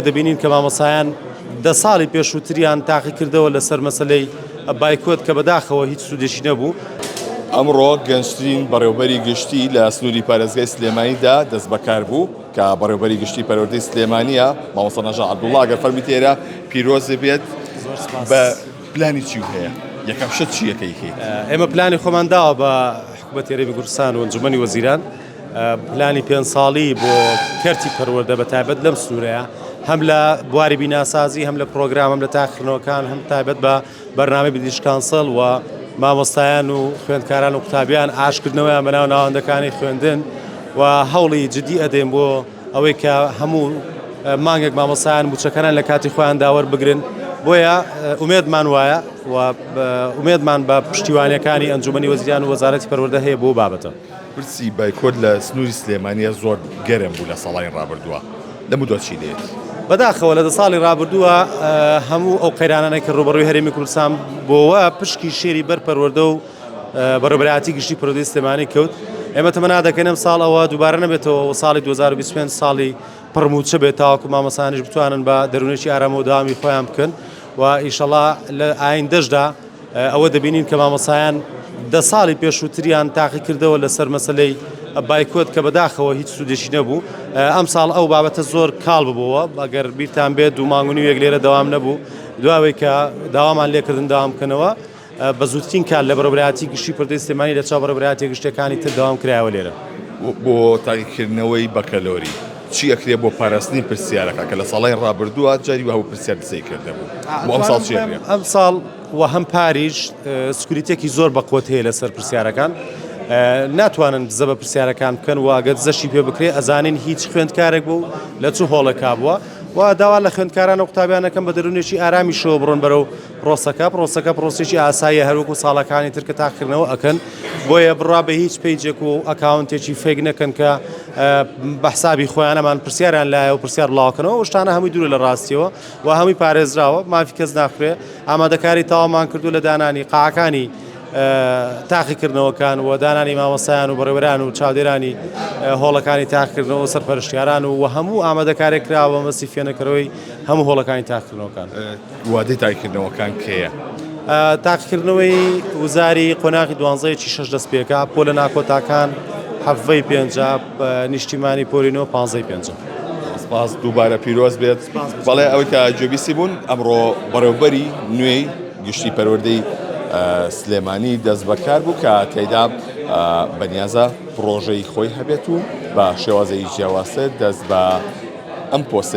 دەبینین کە مامۆسایان 10 ساڵی پێشووتریان تاقی کردەوە لەسەر مەسەلەی بایکۆت کە بەداخەوە هیچ سوودێکی نەبوو. ئەمڕۆ گەنجترین بەڕێوەبەری گشتی لە سنووری پارێزگای سلێمانیدا دەست بەکار بوو کە بەڕێوەبەری گشتی پەروەردەی سلێمانیە مامۆستا نەژاد عەبدوڵڵا ئەگەر فەرمی تێرە پیرۆزێ بێت. بە پلانی چی هەیە؟ یەکەم شت چی یەکەیکەیت؟ ئێمە پلانی خۆمان داوە بە حکوومەتی هەرێمی کوردستان و ئەنجومەنی وەزیران پلانی 5 ساڵی بۆ کەرتی پەروەردە بە تایبەت لەم سنوورەیە هەم لە بواری بیناسازی هەم لە پرۆگرام هەم لە تاقیکردنەوەکان هەم تایبەت بە بەرنامەی بریتیش کانسڵ و مامۆستایان و خوێندکاران و قوتابیان ئاشکردنەوەیان بەناو ناوەندەکانی خوێندن و هەوڵی جدی ئەدەین بۆ ئەوەی کە هەموو مانگێک مامۆستایان بچەکەران لە کاتی خۆیان داوەر بگرن. بۆیە ئومێدمان وایە و ئومێدمان بە پشتیوانیەکانی ئەنجومەنی وەزیران و وەزارەتی پەروەردە هەیە بۆ بابەتە. پرسی بایکۆت لە سنووری سلێمانیە زۆر گەرم بوو لە ساڵانی ڕابردووە. لە مودۆ چی دێت؟ بەداخەوە لە 10 ساڵی ڕابردووە هەموو ئەو قەیرانانەی کە ڕوبەڕووی هەرێمی کوردستان بۆوە پشکی شێری بەر پەروەردە و بەڕێوەبەرایەتی گشتی پەروەردەی سلێمانی کەوت. ئێمە تەمەنا دەکەین ئەم ساڵ ئەوە دووبارە نەبێتەوە و ساڵی 2025 ساڵی پڕموچە بێت تاوەکو مامۆسایانیش بتوانن بە دەرونێکی ئارامە و داوامی خۆیان بکەن و ئینشەڵا لە ئایندەشدا ئەوە دەبینین کە مامۆسایان 10 ساڵی پێشووتریان تاقی کردەوە لەسەر مەسەلەی بایکۆت کە بەداخەوە هیچ سوودێکی نەبوو. ئەم ساڵ ئەو بابەتە زۆر کاڵ ببووە ئەگەر بیرتان بێت 2 مانگ و نیوێک لێرە دەوام نەبوو دواوەی کە داوامان لێکردن داوام بکەنەوە بە زووترین کار لە بەڕێوەبەرایەتی گشتی پەروەردەی سلێمانی لە چاو بەڕێوەبەرایەتی گشتەکانی تر داوام کرایەوە لێرە. بۆ تاقیکردنەوەی بەکەلۆری چی ئەکرێ بۆ پاراستنی پرسیارەکە کە لە ساڵی ڕابردووە جاری وهەبوو پرسیار دسەی کردهبوو بۆ ئەم ساڵ چی ئەکرێ؟ ئەم ساڵ و هەم پاریش سکوریتێکی زۆر بەقوت هەیە لەسەر پرسیارەکان ناتوانن دزە بە پرسیارەکان بکەن و ئەگەر دزەشی پێ بکرێ ئەزانین هیچ خوێندکارێک بوو لە چوو هۆڵێکا بووە و داوا لە خوێندکاران و قوتابیانەکەم بە دەرونێکی ئارامی شەوە بڕۆن بەرەو پرۆسەکە پرۆسێکی ئاساییە هەروەکو ساڵەکانی تر کە تاقیکردنەوە ئەکەن بۆیە بڕوا بە هیچ پیجێک و ئەکاونتێکی فێک نەکەن کە بە حسابی خۆیانەمان پرسیاریان لایە و پرسیار بڵاوکەنەوە شتانە هەمووی دوورە لە ڕاستیەوە و هەمووی پارێزراوە مافی کەس ناخورێ ئامادەکاری تاوامان کردو لە دانانی قاعەکانی تاقیکردنەوەکان و دانانی مامۆسایان و بەڕێوەبەران و چاودێرانی هۆڵەکانی تاقیکردنەوە سەرپەرشتیاران و هەموو ئامادەکارێک کراوە مەسی فێنەکەرەوەی هەموو هۆڵەکانی تاقیکردنەوەکان. وادەی تاقیکردنەوەکان کێیە؟ تاقیکردنەوەی وزاری قۆناغی 12ی 6 دەست پێکا پۆلە ناکۆتاکان 7 نیشتیمانی پۆلینۆ 15. سپاس دووبارە پیرۆز بێت. بەڵێ ئەوەی کە جێبیسی بوون ئەمڕۆ بەڕێوەبەری نوێی گشتی پەروەردەی سلێمانی دەست بەکار بوو کە تێیدا بەنیازە پرۆژەی خۆی هەبێت و بە شێوازەی جیاوازە دەست بە ئەم پۆستە